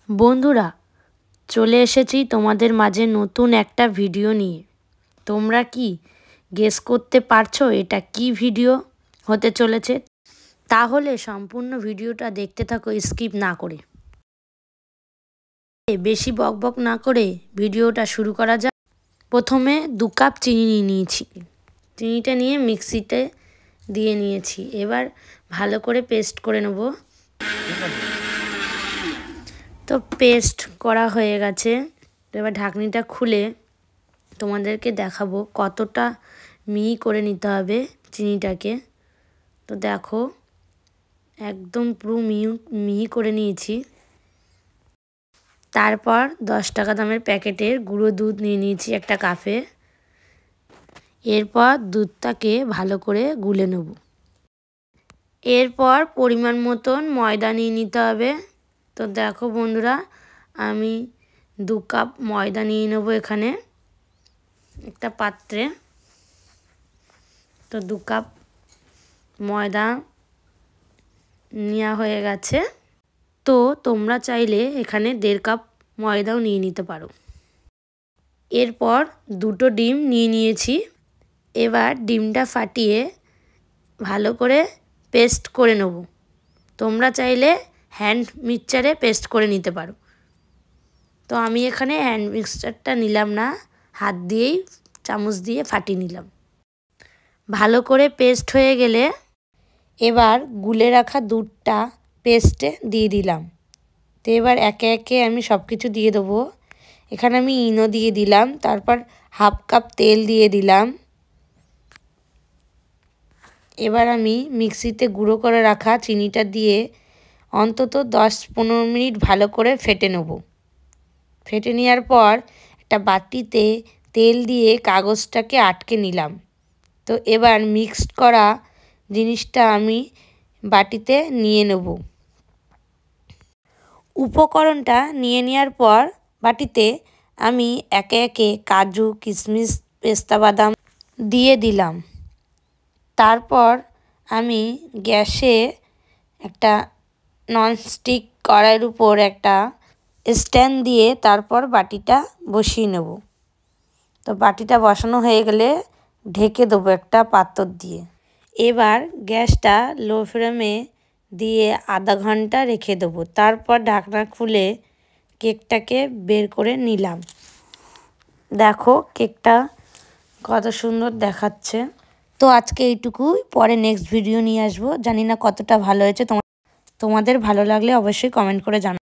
বন্ধুরা চলে এসেছি তোমাদের মাঝে নতুন একটা ভিডিও নিয়ে। তোমরা কি গেস করতে পারছো এটা কি ভিডিও হতে চলেছে? তাহলে সম্পূর্ণ ভিডিওটা দেখতে থাকো স্কিপ না করে। বেশি বকবক না করে ভিডিওটা শুরু করা যাক। প্রথমে 2 কাপ চিনি নিয়ে নিয়েছি। চিনিটা নিয়ে মিক্সিতে দিয়ে নিয়েছি। এবার ভালো করে পেস্ট করে নেব। তো পেস্ট করা হয়ে গেছে। এবার ঢাকনিটা খুলে তোমাদেরকে দেখাবো কতটা মিহি করে নিতে হবে চিনিটাকে। তো দেখো একদম পুরো মিহি করে নিয়েছি। তারপর 10 টাকা দামের প্যাকেটের গুঁড়ো দুধ নিয়ে নিয়েছি একটা কাপে। এরপর দুধটাকে ভালো করে গুলে নেব। এরপর পরিমাণ মতন ময়দা নিয়ে নিতে হবে। তো দেখো বন্ধুরা আমি 2 কাপ ময়দা নিয়ে নেব এখানে একটা পাত্রে। তো 2 কাপ ময়দা নেওয়া হয়ে গেছে। তো তোমরা চাইলে এখানে 1.5 কাপ ময়দাও নিয়ে নিতে পারো। এরপর 2টো ডিম নিয়ে নিয়েছি। এবার ডিমটা ফাটিয়ে ভালো করে পেস্ট করে নেব। তোমরা চাইলে হ্যান্ড মিক্সচারে পেস্ট করে নিতে পারো। তো আমি এখানে হ্যান্ড মিক্সচারটা নিলাম না, হাত দিয়েই চামচ দিয়ে ফাটিয়ে নিলাম। ভালো করে পেস্ট হয়ে গেলে এবার গুলে রাখা দুধটা পেস্টে দিয়ে দিলাম। তো এবার একে একে আমি সব কিছু দিয়ে দেবো। এখানে আমি ইনো দিয়ে দিলাম, তারপর 1/2 কাপ তেল দিয়ে দিলাম। এবার আমি মিক্সিতে গুঁড়ো করে রাখা চিনিটা দিয়ে অন্তত 10-15 মিনিট ভালো করে ফেটে নেব। ফেটে নেওয়ার পর একটা বাটিতে তেল দিয়ে কাগজটাকে আটকে নিলাম। তো এবার মিক্সড করা জিনিসটা আমি বাটিতে নিয়ে নেব। উপকরণটা নিয়ে নেওয়ার পর বাটিতে আমি একে একে কাজু, কিশমিশ, পেস্তা বাদাম দিয়ে দিলাম। তারপর আমি গ্যাসে একটা ননস্টিক কড়াইয়ের উপর একটা স্ট্যান্ড দিয়ে তারপর বাটিটা বসিয়ে নেব। তো বাটিটা বসানো হয়ে গেলে ঢেকে দেবো একটা পাত্র দিয়ে। এবার গ্যাসটা লো ফ্লেমে দিয়ে আধা ঘন্টা রেখে দেবো। তারপর ঢাকনা খুলে কেকটাকে বের করে নিলাম। দেখো কেকটা কত সুন্দর দেখাচ্ছে। তো আজকে এইটুকুই, পরে নেক্সট ভিডিও নিয়ে আসবো। জানি না কতটা ভালো হয়েছে। তোমাদের ভালো লাগলে অবশ্যই কমেন্ট করে জানাও।